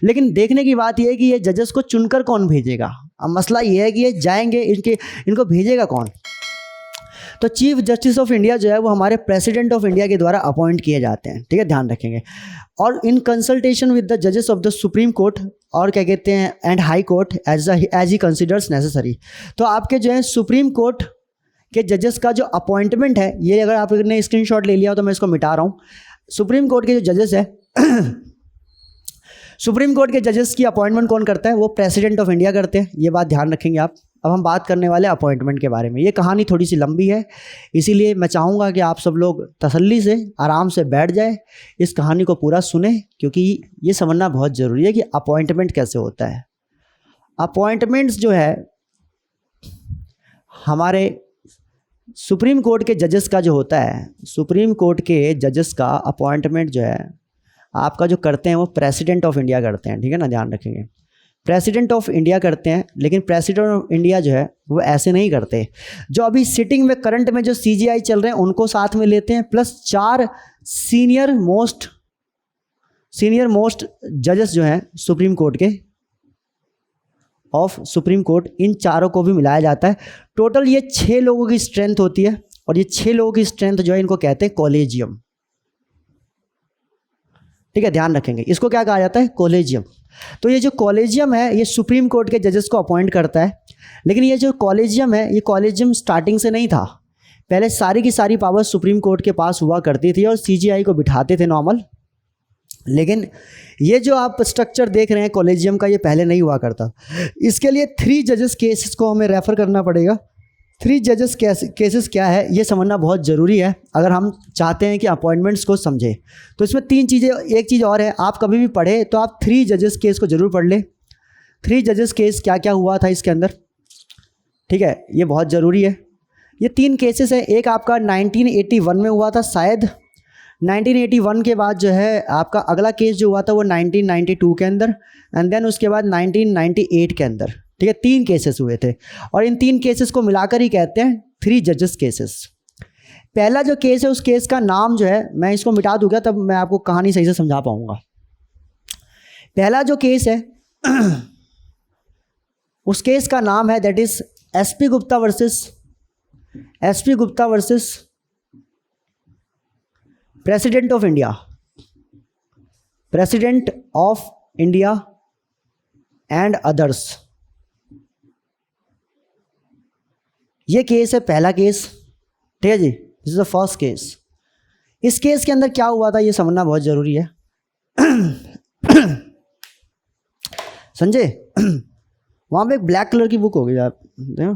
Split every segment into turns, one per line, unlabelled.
लेकिन देखने की बात यह है कि ये जजेस को चुनकर कौन भेजेगा। अब मसला ये है कि ये जाएंगे, इनको भेजेगा कौन। तो चीफ जस्टिस ऑफ इंडिया जो है वो हमारे प्रेसिडेंट ऑफ इंडिया के द्वारा अपॉइंट किए जाते हैं, ठीक है, ध्यान रखेंगे। और इन कंसल्टेशन विद द जजेस ऑफ द सुप्रीम कोर्ट और क्या कहते हैं and High Court as he considers necessary. तो आपके जो है सुप्रीम कोर्ट के जजेस का जो अपॉइंटमेंट है, ये अगर आपने स्क्रीनशॉट ले लिया हो तो मैं इसको मिटा रहा हूँ। सुप्रीम कोर्ट के जो जजेस है सुप्रीम कोर्ट के जजेस की अपॉइंटमेंट कौन करता है, वो प्रेसिडेंट ऑफ इंडिया करते हैं, ये बात ध्यान रखेंगे आप। अब हम बात करने वाले अपॉइंटमेंट के बारे में। ये कहानी थोड़ी सी लंबी है, इसीलिए मैं चाहूँगा कि आप सब लोग तसल्ली से आराम से बैठ जाए, इस कहानी को पूरा सुने, क्योंकि ये समझना बहुत ज़रूरी है कि अपॉइंटमेंट कैसे होता है। अपॉइंटमेंट्स जो है हमारे सुप्रीम कोर्ट के जजेस का जो होता है, सुप्रीम कोर्ट के जजेस का अपॉइंटमेंट जो है आपका जो करते हैं वो प्रेसिडेंट ऑफ इंडिया करते हैं, ठीक है ना, ध्यान रखेंगे। प्रेसिडेंट ऑफ इंडिया करते हैं, लेकिन प्रेसिडेंट ऑफ इंडिया जो है वो ऐसे नहीं करते। जो अभी सिटिंग में करंट में जो CJI चल रहे हैं उनको साथ में लेते हैं, प्लस 4 सीनियर मोस्ट जजेस जो हैं सुप्रीम कोर्ट के ऑफ सुप्रीम कोर्ट, इन चारों को भी मिलाया जाता है। टोटल ये 6 लोगों की स्ट्रेंथ होती है, और ये 6 लोगों की स्ट्रेंथ जो है इनको कहते हैं कॉलेजियम, ठीक है, ध्यान रखेंगे। इसको क्या कहा जाता है, कॉलेजियम। तो ये जो कॉलेजियम है ये सुप्रीम कोर्ट के जजेस को अपॉइंट करता है, लेकिन ये जो कॉलेजियम है ये कॉलेजियम स्टार्टिंग से नहीं था। पहले सारी की सारी पावर सुप्रीम कोर्ट के पास हुआ करती थी और CJI को बिठाते थे नॉर्मल, लेकिन ये जो आप स्ट्रक्चर देख रहे हैं कॉलेजियम का, ये पहले नहीं हुआ करता। इसके लिए 3 जजेस केसेस को हमें रेफ़र करना पड़ेगा। 3 जजेस केसेस क्या है ये समझना बहुत ज़रूरी है अगर हम चाहते हैं कि अपॉइंटमेंट्स को समझें। तो इसमें 3 चीज़ें, एक चीज़ और है, आप कभी भी पढ़े तो आप 3 जजेस केस को ज़रूर पढ़ लें। 3 जजेस केस क्या क्या हुआ था इसके अंदर, ठीक है, ये बहुत ज़रूरी है। ये 3 केसेस है। एक आपका 1981 में हुआ था शायद, 1981 के बाद जो है आपका अगला केस जो हुआ था वो 1992 के अंदर, एंड देन उसके बाद 1998 के अंदर, ठीक है, 3 केसेस हुए थे। और इन 3 केसेस को मिलाकर ही कहते हैं 3 जजेस केसेस। पहला जो केस है उस केस का नाम जो है, मैं इसको मिटा दूंगा तब मैं आपको कहानी सही से समझा पाऊंगा। पहला जो केस है उस केस का नाम है that is SP Gupta versus president of India and others. ये केस है पहला केस, ठीक है जी, this is the first case. इस केस के अंदर क्या हुआ था ये समझना बहुत ज़रूरी है। संजय वहाँ पे एक ब्लैक कलर की बुक होगी आप देखो,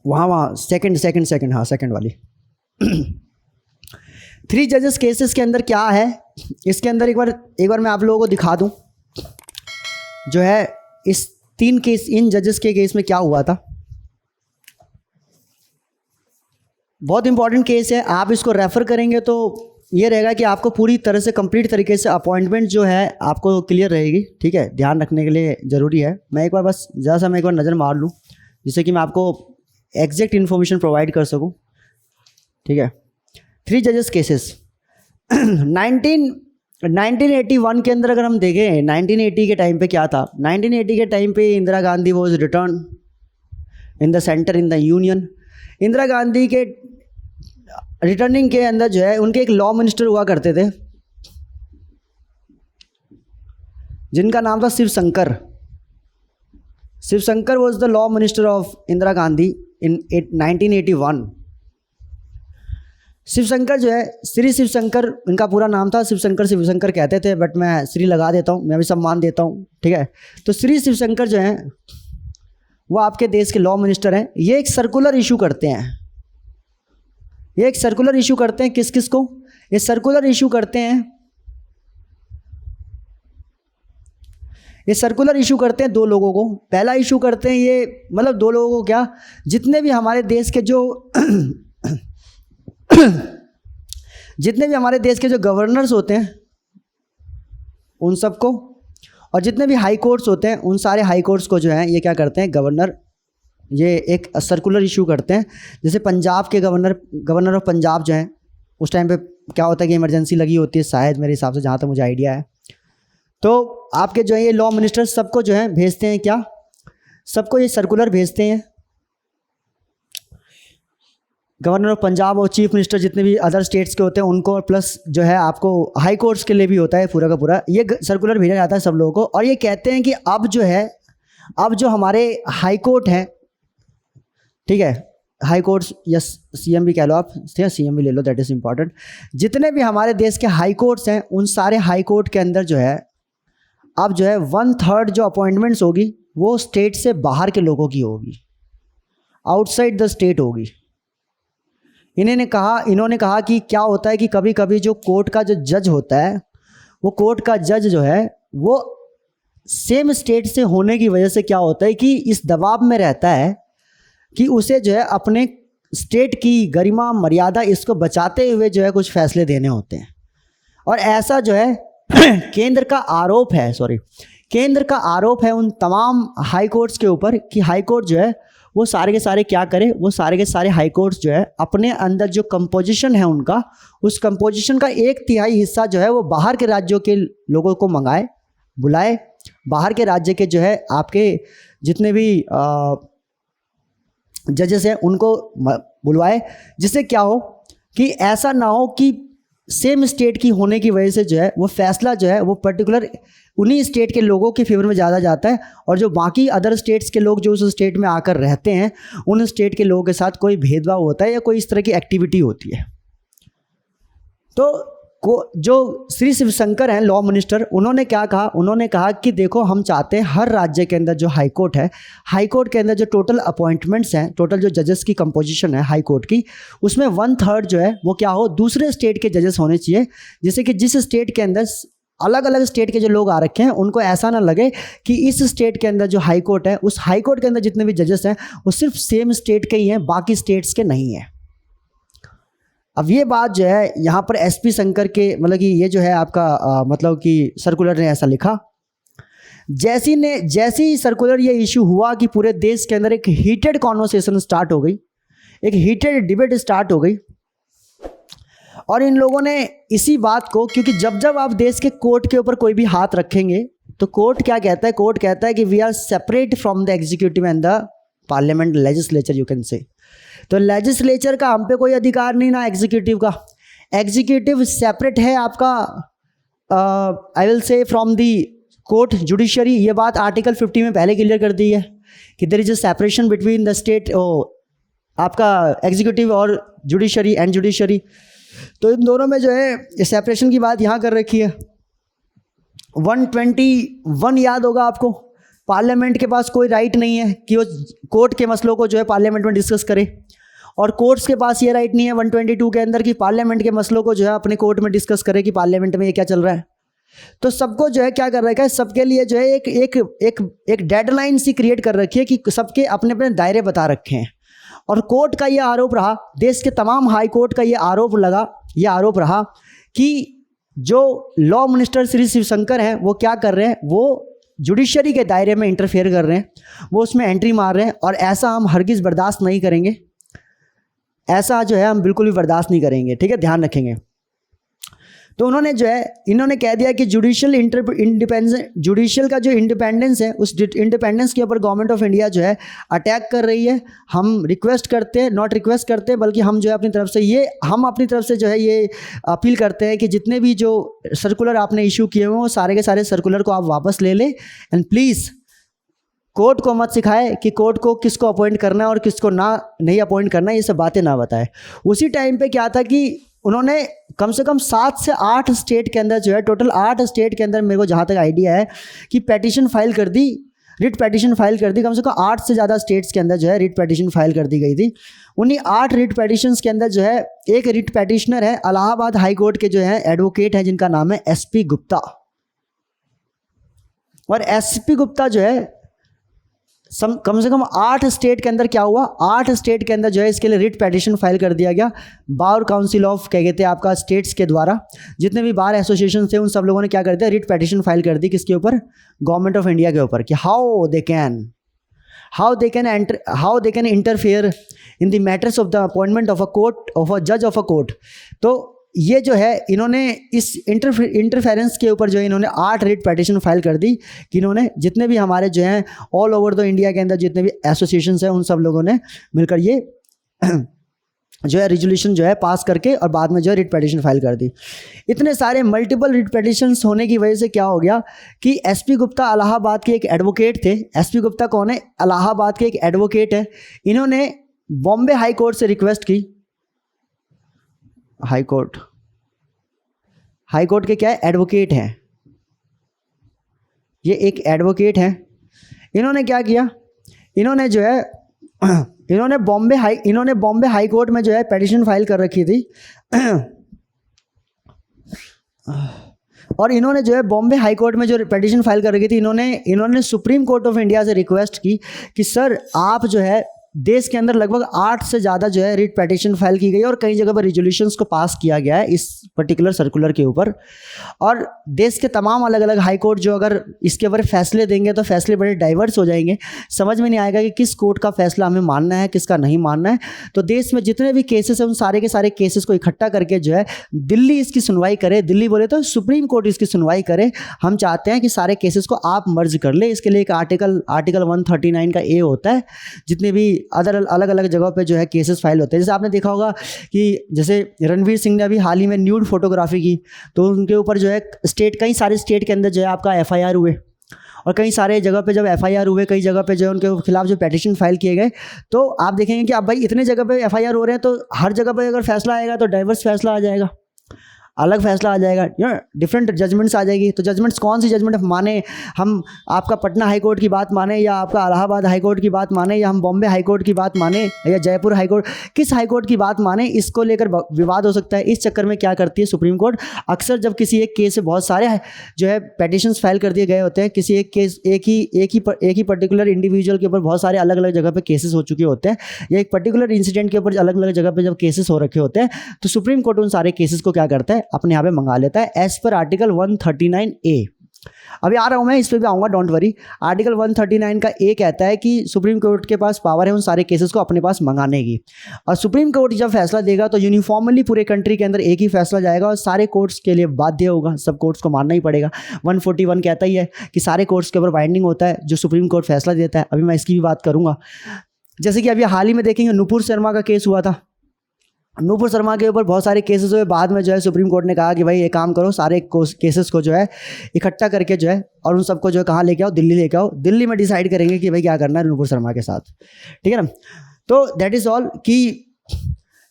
वहाँ सेकंड, हाँ सेकंड वाली। 3 जजेस केसेस के अंदर क्या है, इसके अंदर एक बार मैं आप लोगों को दिखा दूं जो है इस 3 केस, इन जजेस के केस में क्या हुआ था। बहुत इंपॉर्टेंट केस है, आप इसको रेफ़र करेंगे तो ये रहेगा कि आपको पूरी तरह से कंप्लीट तरीके से अपॉइंटमेंट जो है आपको क्लियर रहेगी, ठीक है, ध्यान रखने के लिए ज़रूरी है। मैं एक बार बस ज़रा सा मैं एक बार नज़र मार लूँ जिससे कि मैं आपको एग्जैक्ट इन्फॉर्मेशन प्रोवाइड कर सकूँ, ठीक है। 3 जजेस केसेस 1981 के अंदर अगर हम देखें, 1980 के टाइम पे क्या था, 1980 के टाइम पे Indira Gandhi was return in the centre in the union. Indira Gandhi के रिटर्निंग के अंदर जो है उनके एक लॉ मिनिस्टर हुआ करते थे जिनका नाम था Shivshankar was the law minister of Indira Gandhi in 1981। Shivshankar जो है, श्री शिवशंकर इनका पूरा नाम था, शिवशंकर कहते थे, बट मैं श्री लगा देता हूँ, मैं भी सम्मान देता हूँ, ठीक है। तो श्री शिवशंकर जो हैं वो आपके देश के लॉ मिनिस्टर हैं। ये एक सर्कुलर इशू करते हैं, किस किस को, ये सर्कुलर इशू करते हैं, ये सर्कुलर इशू करते हैं 2 लोगों को। पहला इशू करते हैं ये, मतलब 2 लोगों को क्या, जितने भी हमारे देश के जो गवर्नर्स होते हैं उन सबको, और जितने भी हाई कोर्ट्स होते हैं उन सारे हाई कोर्ट्स को जो है ये क्या करते हैं, गवर्नर, ये एक सर्कुलर इशू करते हैं। जैसे पंजाब के गवर्नर ऑफ पंजाब जो हैं उस टाइम पे क्या होता है कि इमरजेंसी लगी होती है शायद, मेरे हिसाब से, जहाँ तक मुझे आइडिया है। तो आपके जो है ये लॉ मिनिस्टर सबको जो है भेजते हैं, क्या सबको ये सर्कुलर भेजते हैं, गवर्नर ऑफ पंजाब और चीफ मिनिस्टर जितने भी अदर स्टेट्स के होते हैं उनको, प्लस जो है आपको हाई कोर्ट्स के लिए भी होता है पूरा का पूरा, ये सर्कुलर भेजा जाता है सब लोगों को। और ये कहते हैं कि अब जो है, अब जो हमारे हाई कोर्ट हैं, ठीक है, हाई कोर्ट्स या सीएम भी कह लो आप, सीएम भी ले लो, दैट इज़ इम्पॉर्टेंट। जितने भी हमारे देश के हाई कोर्ट्स हैं उन सारे हाई कोर्ट के अंदर जो है अब जो है 1/3 जो अपॉइंटमेंट्स होगी वो स्टेट से बाहर के लोगों की होगी, आउटसाइड द स्टेट होगी। इन्होंने कहा कि क्या होता है कि कभी कभी जो कोर्ट का जो जज होता है, वो कोर्ट का जज जो है वो सेम स्टेट से होने की वजह से क्या होता है कि इस दबाव में रहता है कि उसे जो है अपने स्टेट की गरिमा मर्यादा इसको बचाते हुए जो है कुछ फैसले देने होते हैं। और ऐसा जो है केंद्र का आरोप है उन तमाम हाई कोर्ट्स के ऊपर कि हाई कोर्ट जो है वो सारे के सारे क्या करे, वो सारे के सारे हाई कोर्ट्स जो है अपने अंदर जो कंपोजिशन है उनका, उस कंपोजिशन का 1/3 हिस्सा जो है वो बाहर के राज्यों के लोगों को बुलाए, बाहर के राज्य के जो है आपके जितने भी जजेस हैं उनको बुलवाए, जिससे क्या हो कि ऐसा ना हो कि सेम स्टेट की होने की वजह से जो है वो फैसला जो है वो पर्टिकुलर उन्हीं स्टेट के लोगों के फेवर में ज़्यादा जाता है, और जो बाकी अदर स्टेट्स के लोग जो उस स्टेट में आकर रहते हैं उन स्टेट के लोगों के साथ कोई भेदभाव होता है या कोई इस तरह की एक्टिविटी होती है। तो जो श्री शिवशंकर हैं लॉ मिनिस्टर, उन्होंने क्या कहा, उन्होंने कहा कि देखो हम चाहते हैं हर राज्य के अंदर जो हाई कोर्ट है, हाई कोर्ट के अंदर जो टोटल अपॉइंटमेंट्स हैं, टोटल जो जजेस की कंपोजिशन है हाई कोर्ट की, उसमें 1/3 जो है वो क्या हो, दूसरे स्टेट के जजेस होने चाहिए। जैसे कि जिस स्टेट के अंदर अलग अलग स्टेट के जो लोग आ रखे हैं उनको ऐसा ना लगे कि इस स्टेट के अंदर जो हाई कोर्ट है, उस हाई कोर्ट के अंदर जितने भी जजेस हैं वो सिर्फ सेम स्टेट के ही हैं, बाकी स्टेट्स के नहीं हैं। अब ये बात जो है यहाँ पर एसपी शंकर के मतलब कि ये जो है आपका मतलब कि सर्कुलर ने ऐसा लिखा। जैसी ही सर्कुलर ये इशू हुआ कि पूरे देश के अंदर एक हीटेड कॉन्वर्सेशन स्टार्ट हो गई, एक हीटेड डिबेट स्टार्ट हो गई। और इन लोगों ने इसी बात को, क्योंकि जब आप देश के कोर्ट के ऊपर कोई भी हाथ रखेंगे तो कोर्ट क्या कहता है, कोर्ट कहता है कि we are separate from the executive and the parliament legislature, you can say. तो लेजिस्लेचर का हम पे कोई अधिकार नहीं, ना एग्जीक्यूटिव का। एग्जीक्यूटिव सेपरेट है आपका I will say from the court judiciary. ये बात आर्टिकल 50 में पहले क्लियर कर दी है कि there is a separation between the state आपका एग्जीक्यूटिव और जुडिशरी एंड जुडिशरी। तो इन दोनों में जो है सेपरेशन की बात यहाँ कर रखी है। 121 याद होगा आपको, पार्लियामेंट के पास कोई राइट नहीं है कि वो कोर्ट के मसलों को जो है पार्लियामेंट में डिस्कस करे, और कोर्ट्स के पास ये राइट नहीं है 122 के अंदर कि पार्लियामेंट के मसलों को जो है अपने कोर्ट में डिस्कस करे कि पार्लियामेंट में ये क्या चल रहा है। तो सबको जो है क्या कर रखा है, सबके लिए जो है एक डेडलाइन सी क्रिएट कर रखी है कि सबके अपने अपने दायरे बता रखे हैं। और कोर्ट का ये आरोप रहा, देश के तमाम हाई कोर्ट का ये आरोप रहा कि जो लॉ मिनिस्टर श्री शिवशंकर हैं वो क्या कर रहे हैं, वो जुडिशरी के दायरे में इंटरफेयर कर रहे हैं, वो उसमें एंट्री मार रहे हैं। और ऐसा हम हरगिज़ बर्दाश्त नहीं करेंगे, ऐसा जो है हम बिल्कुल भी बर्दाश्त नहीं करेंगे, ठीक है, ध्यान रखेंगे। तो इन्होंने कह दिया कि जुडिशियल का जो इंडिपेंडेंस है, उस इंडिपेंडेंस के ऊपर गवर्नमेंट ऑफ इंडिया जो है अटैक कर रही है। हम रिक्वेस्ट करते हैं, नॉट रिक्वेस्ट करते बल्कि हम जो है अपनी तरफ से जो है ये अपील करते हैं कि जितने भी जो सर्कुलर आपने इशू किए हुए हैं वो सारे के सारे सर्कुलर को आप वापस ले लें। एंड प्लीज़ कोर्ट को मत सिखाए कि कोर्ट को किसको अपॉइंट करना है और किसको नहीं अपॉइंट करना है, ये सब बातें ना बताए। उसी टाइम पे क्या था कि उन्होंने कम से कम 7 से 8 स्टेट के अंदर जो है, टोटल 8 स्टेट के अंदर मेरे को जहाँ तक आइडिया है कि रिट पेटिशन फाइल कर दी। कम से कम 8 से ज़्यादा स्टेट्स के अंदर जो है रिट पेटिशन फाइल कर दी गई थी। उन्हीं 8 रिट पेटिशंस के अंदर जो है एक रिट पेटिशनर है इलाहाबाद हाई कोर्ट के जो है एडवोकेट हैं, जिनका नाम है एसपी गुप्ता। और एसपी गुप्ता जो है कम से कम 8 स्टेट के अंदर क्या हुआ, 8 स्टेट के अंदर जो है इसके लिए रिट पेटिशन फाइल कर दिया गया। बार काउंसिल ऑफ क्या कहते हैं आपका स्टेट्स के द्वारा, जितने भी बार एसोसिएशन थे उन सब लोगों ने क्या कर दिया, रिट पेटिशन फाइल कर दी। किसके ऊपर? गवर्नमेंट ऑफ इंडिया के ऊपर, कि how how they can interfere in the matters of the appointment of a court of a judge of a court। तो ये जो है इन्होंने इस इंटरफेरेंस के ऊपर जो है इन्होंने 8 रिट पिटीशन फाइल कर दी कि इन्होंने जितने भी हमारे जो हैं ऑल ओवर द इंडिया के अंदर जितने भी एसोसिएशंस हैं उन सब लोगों ने मिलकर ये जो है रिजोल्यूशन जो है पास करके और बाद में जो है रिट पिटीशन फाइल कर दी। इतने सारे मल्टीपल रिट पिटीशंस होने की वजह से क्या हो गया कि एसपी गुप्ता इलाहाबाद के एक एडवोकेट थे। एसपी गुप्ता कौन है? इलाहाबाद के एक एडवोकेट है। इन्होंने बॉम्बे हाई कोर्ट से रिक्वेस्ट की, हाई कोर्ट के क्या है? एडवोकेट हैं, ये एक एडवोकेट हैं। इन्होंने क्या किया, इन्होंने जो है इन्होंने बॉम्बे हाई कोर्ट में जो है पिटीशन फाइल कर रखी थी और इन्होंने जो है बॉम्बे हाई कोर्ट में जो पिटीशन फाइल कर रखी थी इन्होंने सुप्रीम कोर्ट ऑफ इंडिया से रिक्वेस्ट की कि सर आप जो है देश के अंदर लगभग 8 से ज़्यादा जो है रिट पिटीशन फाइल की गई और कई जगह पर रिजोल्यूशंस को पास किया गया है इस पर्टिकुलर सर्कुलर के ऊपर। और देश के तमाम अलग अलग हाई कोर्ट जो अगर इसके ऊपर फैसले देंगे तो फैसले बड़े डाइवर्स हो जाएंगे, समझ में नहीं आएगा कि किस कोर्ट का फैसला हमें मानना है किसका नहीं मानना है। तो देश में जितने भी केसेस हैं उन सारे के सारे केसेस को इकट्ठा करके जो है दिल्ली इसकी सुनवाई करे, दिल्ली बोले तो सुप्रीम कोर्ट इसकी सुनवाई करे। हम चाहते हैं कि सारे केसेस को आप मर्ज कर ले। इसके लिए एक आर्टिकल 139 का ए होता है। जितने भी अलग अलग जगहों पे जो है केसेस फाइल होते हैं, जैसे आपने देखा होगा कि जैसे रणवीर सिंह ने अभी हाल ही में न्यूड फोटोग्राफी की तो उनके ऊपर जो है कई सारे स्टेट के अंदर जो है आपका एफआईआर हुए और कई सारे जगह पे जब एफआईआर हुए कई जगह पे जो है उनके खिलाफ जो पिटीशन फाइल किए गए। तो आप देखेंगे कि अब भाई इतने जगह पे एफआईआर हो रहे हैं तो हर जगह पे अगर फैसला आएगा तो डाइवर्स फैसला आ जाएगा, अलग फैसला आ जाएगा, डिफरेंट जजमेंट्स आ जाएगी। तो जजमेंट्स कौन सी जजमेंट माने, हम आपका पटना हाई कोर्ट की बात माने या आपका इलाहाबाद हाई कोर्ट की बात माने या हम बॉम्बे हाई कोर्ट की बात माने या जयपुर हाई कोर्ट, किस हाई कोर्ट की बात माने, इसको लेकर विवाद हो सकता है। इस चक्कर में क्या करती है सुप्रीम कोर्ट, अक्सर जब किसी एक केस से बहुत सारे जो है पिटीशंस फाइल कर दिए गए होते हैं, किसी एक केस एक ही पर्टिकुलर इंडिविजुअल के ऊपर बहुत सारे अलग अलग जगह पे केसेस हो चुके होते हैं या एक पर्टिकुलर इंसिडेंट के ऊपर अलग अलग जगह पे जब केसेस हो रखे होते हैं तो सुप्रीम कोर्ट उन सारे केसेस को क्या करता है, अपने यहाँ पे मंगा लेता है एज पर आर्टिकल 139A। अभी आ रहा हूं मैं, इस पे भी आऊंगा, डोंट वरी। आर्टिकल 139 का ए कहता है कि सुप्रीम कोर्ट के पास पावर है उन सारे केसेस को अपने पास मंगाने की, और सुप्रीम कोर्ट जब फैसला देगा तो यूनिफॉर्मली पूरे कंट्री के अंदर एक ही फैसला जाएगा और सारे कोर्ट्स के लिए बाध्य होगा, सब कोर्ट्स को मानना ही पड़ेगा। 141 कहता ही है कि सारे कोर्ट्स के ऊपर बाइंडिंग होता है जो सुप्रीम कोर्ट फैसला देता है। अभी मैं इसकी भी बात करूंगा। जैसे कि अभी हाल ही में देखेंगे नुपुर शर्मा का केस हुआ था। नुपुर शर्मा के ऊपर बहुत सारे केसेस हुए, बाद में जो है सुप्रीम कोर्ट ने कहा कि भाई एक काम करो, सारे केसेस को जो है इकट्ठा करके जो है और उन सबको जो है कहाँ लेके आओ, दिल्ली लेके आओ, दिल्ली में डिसाइड करेंगे कि भाई क्या करना है नुपुर शर्मा के साथ, ठीक है ना। तो दैट इज़ ऑल कि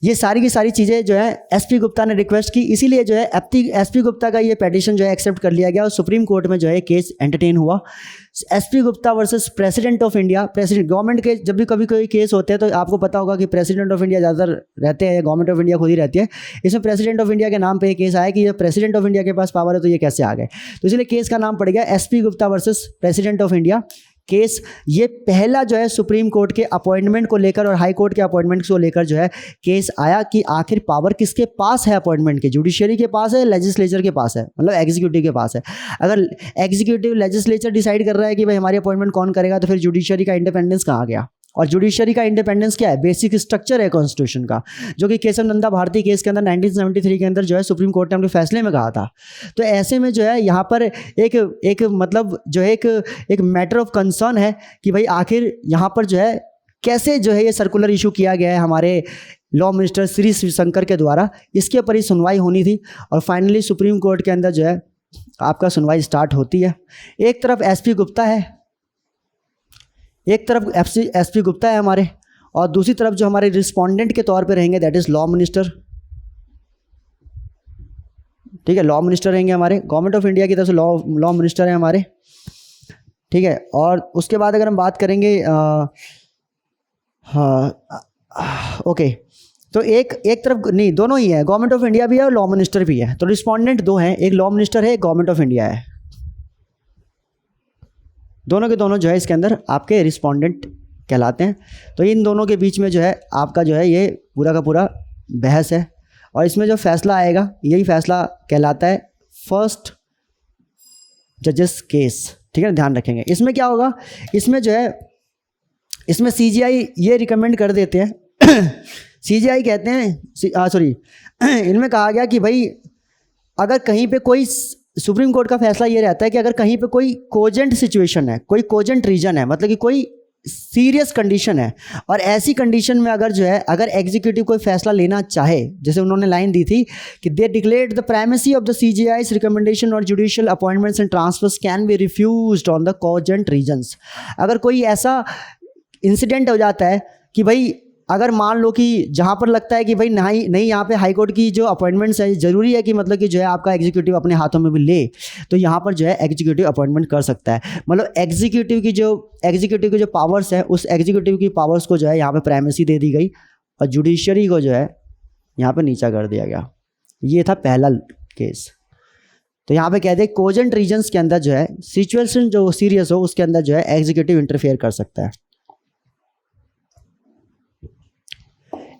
ये सारी की सारी चीज़ें जो है एसपी गुप्ता ने रिक्वेस्ट की, इसीलिए जो है एसपी गुप्ता का ये पिटीशन जो है एक्सेप्ट कर लिया गया और सुप्रीम कोर्ट में जो है केस एंटरटेन हुआ। SP Gupta versus president of India. President government के जब भी कभी कोई केस होते हैं तो आपको पता होगा कि प्रेसिडेंट ऑफ इंडिया ज़्यादातर रहते हैं या गवर्नमेंट ऑफ इंडिया खुद ही रहती है। इसमें प्रेसिडेंट ऑफ इंडिया के नाम पे ये केस आया कि ये प्रेसिडेंट ऑफ इंडिया के पास पावर है तो ये कैसे आ गए, तो इसलिए केस का नाम पड़ गया SP Gupta versus president of India case. ये पहला जो है सुप्रीम कोर्ट के अपॉइंटमेंट को लेकर और हाई कोर्ट के अपॉइंटमेंट को लेकर जो है केस आया कि आखिर पावर किसके पास है अपॉइंटमेंट के, जुडिशियरी के पास है, लेजिस्लेचर के पास है, मतलब एग्जीक्यूटिव के पास है। अगर एग्जीक्यूटिव लेजिस्लेचर डिसाइड कर रहा है कि भाई हमारी अपॉइंटमेंट कौन करेगा तो फिर जुडिशियरी का इंडिपेंडेंस कहाँ गया। और जुडिशरी का इंडिपेंडेंस क्या है, बेसिक स्ट्रक्चर है कॉन्स्टिट्यूशन का, जो कि केशव नंदा भारती केस के अंदर 1973 के अंदर जो है सुप्रीम कोर्ट ने अपने फैसले में कहा था। तो ऐसे में जो है यहाँ पर एक मतलब जो है एक मैटर ऑफ कंसर्न है कि भाई आखिर यहाँ पर जो है कैसे जो है ये सर्कुलर इशू किया गया है हमारे लॉ मिनिस्टर श्री शिवशंकर के द्वारा, इसके ऊपर ही सुनवाई होनी थी। और फाइनली सुप्रीम कोर्ट के अंदर जो है आपका सुनवाई स्टार्ट होती है। एक तरफ एसपी गुप्ता है, एक तरफ एसपी गुप्ता है हमारे, और दूसरी तरफ जो हमारे रिस्पोंडेंट के तौर पे रहेंगे दैट इज़ लॉ मिनिस्टर, ठीक है, लॉ मिनिस्टर रहेंगे हमारे, गवर्नमेंट ऑफ इंडिया की तरफ से लॉ मिनिस्टर है हमारे, ठीक है। और उसके बाद अगर हम बात करेंगे ओके, तो एक तरफ नहीं, दोनों ही है, गवर्नमेंट ऑफ इंडिया भी है और लॉ मिनिस्टर भी है। तो रिस्पोंडेंट दो हैं, एक लॉ मिनिस्टर है, एक गवर्नमेंट ऑफ इंडिया है, दोनों के दोनों जो है इसके अंदर आपके रिस्पोंडेंट कहलाते हैं। तो इन दोनों के बीच में जो है आपका जो है ये पूरा का पूरा बहस है, और इसमें जो फैसला आएगा यही फैसला कहलाता है फर्स्ट जजेस केस, ठीक है, ध्यान रखेंगे। इसमें क्या होगा, इसमें जो है इसमें सीजीआई ये रिकमेंड कर देते हैं सीजीआई कहते हैं सॉरी इनमें कहा गया कि भाई अगर कहीं पे कोई सुप्रीम कोर्ट का फैसला ये रहता है कि अगर कहीं पे कोई कोजेंट सिचुएशन है, कोई कोजेंट रीजन है, मतलब कि कोई सीरियस कंडीशन है, और ऐसी कंडीशन में अगर जो है अगर एग्जीक्यूटिव कोई फैसला लेना चाहे, जैसे उन्होंने लाइन दी थी कि they declared the primacy of the CJI's recommendation और judicial appointments and transfers can be refused on the cogent reasons. अगर कोई ऐसा इंसिडेंट हो जाता है कि भाई अगर मान लो कि जहाँ पर लगता है कि भाई नहीं यहाँ पे हाई कोर्ट की जो अपॉइंटमेंट्स है ज़रूरी है कि मतलब कि जो है आपका एग्जीक्यूटिव अपने हाथों में भी ले, तो यहाँ पर जो है एग्जीक्यूटिव अपॉइंटमेंट कर सकता है। मतलब एग्जीक्यूटिव की जो पावर्स है उस एग्जीक्यूटिव की पावर्स को जो है यहाँ पे प्राइमेसी दे दी गई और जुडिशरी को जो है यहाँ पर नीचा कर दिया गया। ये था पहला केस। तो यहाँ पे कहते हैं कोजेंट रीजन्स के अंदर जो है सिचुएशन जो सीरियस हो उसके अंदर जो है एग्जीक्यूटिव इंटरफेयर कर सकता है।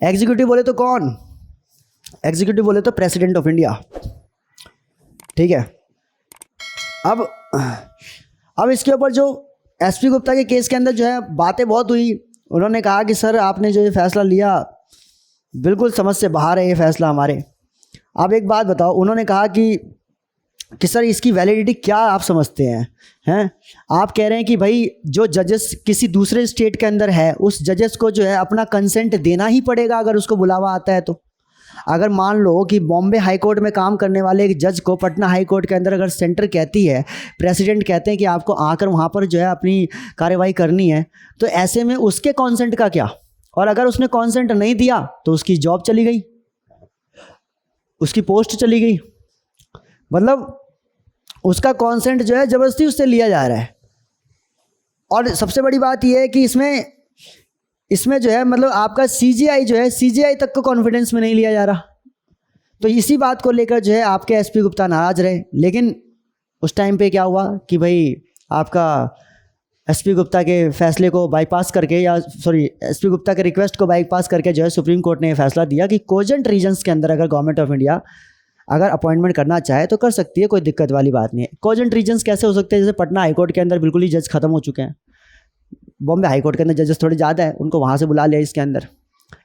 एग्जीक्यूटिव बोले तो कौन? एग्जीक्यूटिव बोले तो प्रेसिडेंट ऑफ इंडिया, ठीक है। अब इसके ऊपर जो एसपी गुप्ता के केस के अंदर जो है बातें बहुत हुई। उन्होंने कहा कि सर आपने जो ये फैसला लिया बिल्कुल समझ से बाहर है ये फैसला हमारे। अब एक बात बताओ, उन्होंने कहा कि सर इसकी वैलिडिटी क्या आप समझते हैं? आप कह रहे हैं कि भाई जो जजेस किसी दूसरे स्टेट के अंदर है उस जजेस को जो है अपना कंसेंट देना ही पड़ेगा अगर उसको बुलावा आता है तो। अगर मान लो कि बॉम्बे हाई कोर्ट में काम करने वाले एक जज को पटना हाई कोर्ट के अंदर अगर सेंटर कहती है, प्रेसिडेंट कहते हैं कि आपको आकर वहाँ पर जो है अपनी कार्यवाही करनी है, तो ऐसे में उसके कॉन्सेंट का क्या? और अगर उसने कॉन्सेंट नहीं दिया तो उसकी जॉब चली गई, उसकी पोस्ट चली गई, मतलब उसका कॉन्सेंट जो है ज़बरदस्ती उससे लिया जा रहा है। और सबसे बड़ी बात यह है कि इसमें जो है मतलब आपका सीजीआई जो है सीजीआई तक को कॉन्फिडेंस में नहीं लिया जा रहा। तो इसी बात को लेकर जो है आपके एसपी गुप्ता नाराज रहे। लेकिन उस टाइम पे क्या हुआ कि भाई आपका एसपी गुप्ता के फैसले को बाईपास करके एसपी गुप्ता के रिक्वेस्ट को बाईपास करके जो है सुप्रीम कोर्ट ने ये फैसला दिया कि कोजेंट रीजन्स के अंदर अगर गवर्नमेंट ऑफ इंडिया अगर अपॉइंटमेंट करना चाहे तो कर सकती है, कोई दिक्कत वाली बात नहीं है। कोजेंट रीजन्स कैसे हो सकते हैं? जैसे पटना हाई कोर्ट के अंदर बिल्कुल ही जज खत्म हो चुके हैं, बॉम्बे हाई कोर्ट के अंदर जजेस थोड़े ज़्यादा है, उनको वहाँ से बुला लिया इसके अंदर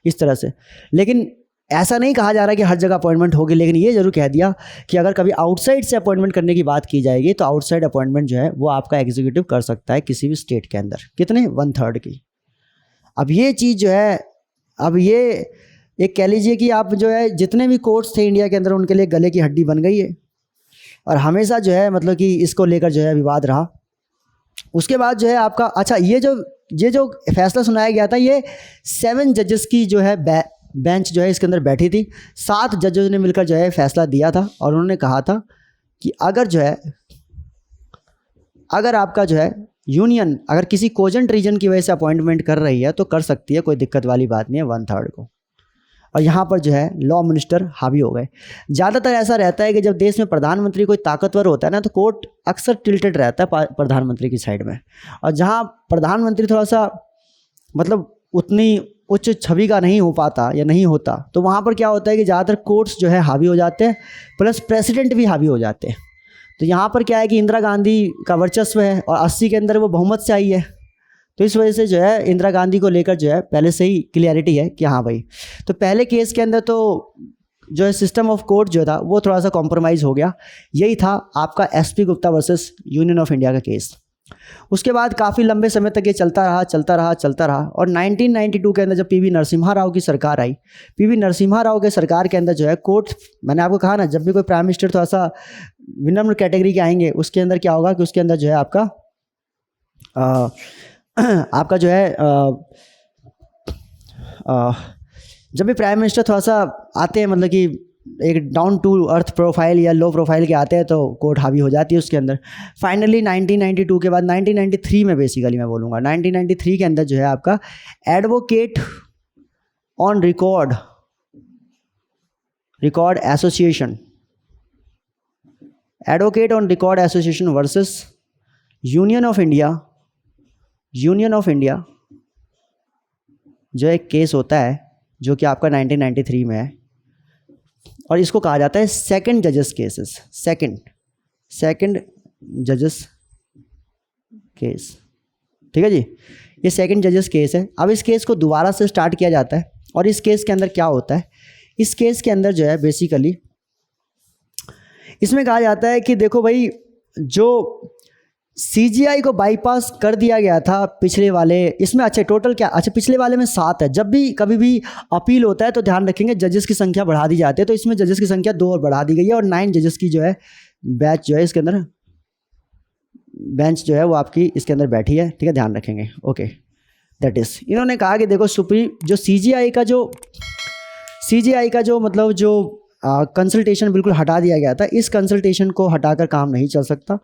इस तरह से। लेकिन ऐसा नहीं कहा जा रहा कि हर जगह अपॉइंटमेंट होगी, लेकिन ये जरूर कह दिया कि अगर कभी आउटसाइड से अपॉइंटमेंट करने की बात की जाएगी तो आउटसाइड अपॉइंटमेंट जो है वो आपका एग्जीक्यूटिव कर सकता है किसी भी स्टेट के अंदर। कितने? 1/3 की। अब ये चीज़ जो है, अब ये एक कह लीजिए कि आप जो है जितने भी कोर्ट्स थे इंडिया के अंदर उनके लिए गले की हड्डी बन गई है और हमेशा जो है मतलब कि इसको लेकर जो है विवाद रहा। उसके बाद जो है आपका अच्छा ये जो फैसला सुनाया गया था ये 7 जजेस की जो है बेंच जो है इसके अंदर बैठी थी। 7 जजेस ने मिलकर जो है फैसला दिया था और उन्होंने कहा था कि अगर आपका जो है यूनियन अगर किसी कोजेंट रीजन की वजह से अपॉइंटमेंट कर रही है तो कर सकती है, कोई दिक्कत वाली बात नहीं है 1/3 को। और यहाँ पर जो है लॉ मिनिस्टर हावी हो गए। ज़्यादातर ऐसा रहता है कि जब देश में प्रधानमंत्री कोई ताकतवर होता है ना तो कोर्ट अक्सर टिल्टेड रहता है प्रधानमंत्री की साइड में, और जहाँ प्रधानमंत्री थोड़ा सा मतलब उतनी उच्च छवि का नहीं हो पाता या नहीं होता तो वहाँ पर क्या होता है कि ज़्यादातर कोर्ट्स जो है हावी हो जाते हैं, प्लस प्रेसिडेंट भी हावी हो जाते हैं। तो यहाँ पर क्या है कि इंदिरा गांधी का वर्चस्व है और 80 के अंदर वो बहुमत से आई है, तो इस वजह से जो है इंदिरा गांधी को लेकर जो है पहले से ही क्लियरिटी है कि हाँ भाई। तो पहले केस के अंदर तो जो है सिस्टम ऑफ कोर्ट जो था वो थोड़ा सा कॉम्प्रोमाइज़ हो गया। यही था आपका SP Gupta versus union of India का केस। उसके बाद काफ़ी लंबे समय तक ये चलता रहा और 1992 के अंदर जब पीवी नरसिम्हा राव की सरकार आई, पीवी नरसिम्हा राव के सरकार के अंदर जो है कोर्ट, मैंने आपको कहा ना जब भी कोई प्राइम मिनिस्टर थोड़ा सा विनम्र कैटेगरी के आएंगे उसके अंदर क्या होगा कि उसके अंदर जो है आपका जो है जब भी प्राइम मिनिस्टर थोड़ा सा आते हैं मतलब कि एक डाउन टू अर्थ प्रोफाइल या लो प्रोफाइल के आते हैं तो कोर्ट हावी हो जाती है उसके अंदर। फाइनली 1992 के बाद 1993 में बेसिकली मैं बोलूँगा 1993 के अंदर जो है आपका advocate on record association versus union of India जो एक केस होता है जो कि आपका 1993 में है और इसको कहा जाता है सेकंड जजेस केस। ठीक है जी, ये सेकंड जजेस केस है। अब इस केस को दोबारा से स्टार्ट किया जाता है और इस केस के अंदर क्या होता है, इस केस के अंदर जो है बेसिकली इसमें कहा जाता है कि देखो भाई, जो सीजीआई को बाईपास कर दिया गया था पिछले वाले इसमें, अच्छा टोटल क्या, अच्छा पिछले वाले में 7 है। जब भी कभी भी अपील होता है तो ध्यान रखेंगे जजेस की संख्या बढ़ा दी जाती है, तो इसमें जजेस की संख्या 2 और बढ़ा दी गई है और 9 जजेस की जो है बैच जो है इसके अंदर, बेंच जो है वो आपकी इसके अंदर बैठी है, ठीक है, ध्यान रखेंगे। ओके, दैट इज़ इन्होंने कहा कि देखो सुप्रीम जो सीजीआई का जो मतलब जो कंसल्टेशन बिल्कुल हटा दिया गया था, इस कंसल्टेशन को हटाकर काम नहीं चल सकता,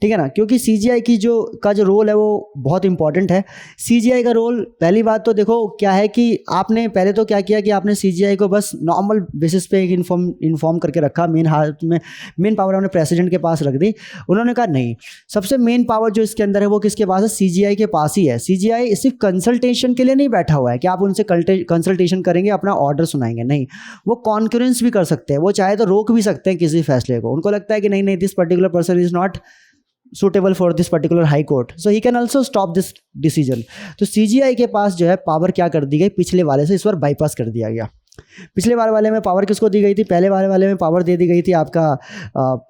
ठीक है ना, क्योंकि सीजीआई की जो रोल है वो बहुत इंपॉर्टेंट है। सीजीआई का रोल, पहली बात तो देखो क्या है कि आपने पहले तो क्या किया कि आपने सीजीआई को बस नॉर्मल बेसिस पे इन्फॉर्म करके रखा, मेन पावर आपने प्रेसिडेंट के पास रख दी। उन्होंने कहा नहीं, सबसे मेन पावर जो इसके अंदर है वो किसके पास है, सीजीआई के पास ही है। सीजीआई सिर्फ कंसल्टेशन के लिए नहीं बैठा हुआ है कि आप उनसे कंसल्टेशन करेंगे, अपना ऑर्डर सुनाएंगे, नहीं, वो कॉन्करेंस भी कर सकते हैं, वो चाहे तो रोक भी सकते हैं किसी फैसले को। उनको लगता है कि नहीं this particular person is not suitable for this particular high court, so he can also stop this decision। तो सीजीआई के पास जो है पावर क्या कर दी गई, पिछले वाले से इस बार बाईपास कर दिया गया। पिछले वाले में पावर किसको दी गई थी, पहले वाले में पावर दे दी गई थी आपका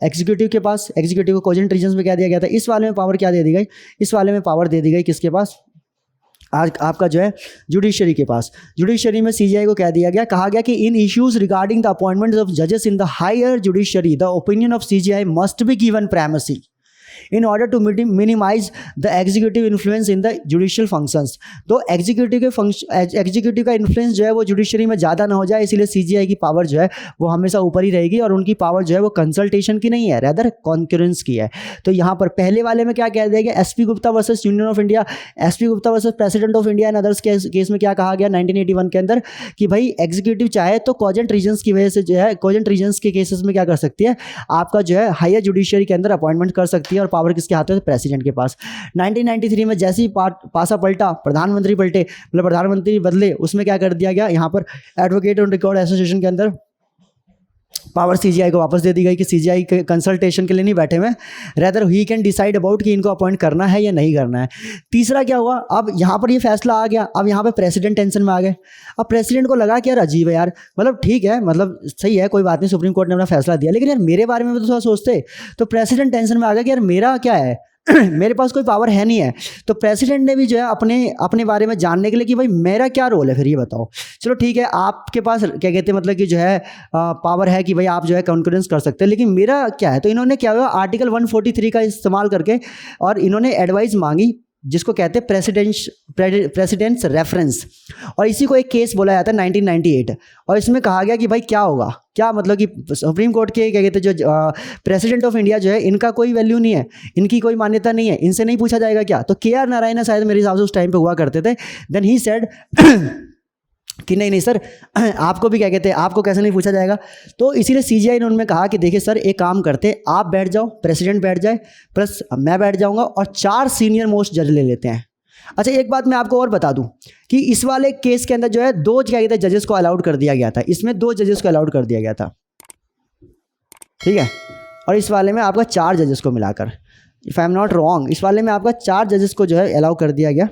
एग्जीक्यूटिव के पास, एग्जीक्यूटिव को कोजेंट रीजन्स में क्या दिया गया था। इस वाले में पावर क्या दे दी गई, इस वाले में पावर दे दी गई किसके पास, आज आपका जो है जुडिशरी के पास। जुडिशरी में सीजीआई को कह दिया गया, कहा गया कि in issues regarding the appointment of जजेस in the higher judiciary the opinion of CJI must be given primacy in order to minimize the executive influence in the judicial functions। तो एग्जीक्यूटिव का इन्फ्लुएंस जो है वो judiciary में ज़्यादा ना हो जाए, इसीलिए सीजीआई की पावर जो है वो हमेशा ऊपर ही रहेगी और उनकी पावर जो है वो कंसल्टेशन की नहीं है, रेदर कॉन्करेंस की है। तो यहाँ पर पहले वाले में क्या कह दिया गया, SP Gupta versus union of India, SP Gupta versus president of India and others case में क्या कहा गया 1981 के अंदर कि भाई एग्जीक्यूटिव चाहे तो कॉजेंट रीजन्स की वजह से जो है, कॉजेंट रीजन्स के केसेस में क्या कर सकती है, आपका जो है हायर जुडिशरी के अंदर अपॉइंटमेंट कर सकती है और पावर किसके हाथ में, प्रेसिडेंट के पास। 1993 में जैसे ही पासा पलटा, प्रधानमंत्री पलटे, मतलब प्रधानमंत्री बदले, उसमें क्या कर दिया गया, यहाँ पर एडवोकेट ऑन रिकॉर्ड एसोसिएशन के अंदर पावर सीजीआई को वापस दे दी गई कि सीजीआई के कंसल्टेशन के लिए नहीं बैठे हुए, rather he can decide about कि इनको अपॉइंट करना है या नहीं करना है। तीसरा क्या हुआ, अब यहाँ पर ये फैसला आ गया, अब यहाँ पे प्रेसिडेंट टेंशन में आ गए। अब प्रेसिडेंट को लगा कि यार अजीब है यार, मतलब ठीक है, मतलब सही है, कोई बात नहीं, सुप्रीम कोर्ट ने अपना फैसला दिया, लेकिन यार मेरे बारे में तो थोड़ा सोचते। तो प्रेसिडेंट टेंशन में आ गया कि यार मेरा क्या है मेरे पास कोई पावर है नहीं है। तो प्रेसिडेंट ने भी जो है अपने बारे में जानने के लिए कि भाई मेरा क्या रोल है, फिर ये बताओ। चलो ठीक है, आपके पास क्या कहते हैं, मतलब कि जो है पावर है कि भाई आप जो है कॉन्फ्रेंस कर सकते हैं, लेकिन मेरा क्या है। तो इन्होंने क्या हुआ, आर्टिकल 143 का इस्तेमाल करके और इन्होंने एडवाइस मांगी, जिसको कहते हैं प्रेसिडेंट्स रेफरेंस, और इसी को एक केस बोला जाता है 1998। और इसमें कहा गया कि भाई क्या होगा, क्या मतलब कि सुप्रीम कोर्ट के क्या कहते हैं जो प्रेसिडेंट ऑफ इंडिया जो है, इनका कोई वैल्यू नहीं है, इनकी कोई मान्यता नहीं है, इनसे नहीं पूछा जाएगा क्या। तो के आर नारायण शायद मेरे हिसाब से उस टाइम पे हुआ करते थे। देन ही सेड कि नहीं सर, आपको भी क्या कहते हैं, आपको कैसे नहीं पूछा जाएगा। तो इसीलिए सीजीआई ने उनमें कहा कि देखिए सर, एक काम करते, आप बैठ जाओ, प्रेसिडेंट बैठ जाए, प्लस मैं बैठ जाऊंगा और 4 सीनियर मोस्ट जज ले लेते हैं। अच्छा, एक बात मैं आपको और बता दूं कि इस वाले केस के अंदर जो है 2 क्या कहते हैं जजेस को अलाउड कर दिया गया था, इसमें 2 जजेस को अलाउड कर दिया गया था, ठीक है। और इस वाले में आपका 4 जजेस को मिलाकर, if I am not wrong, इस वाले में आपका 4 जजेस को जो है अलाउ कर दिया गया।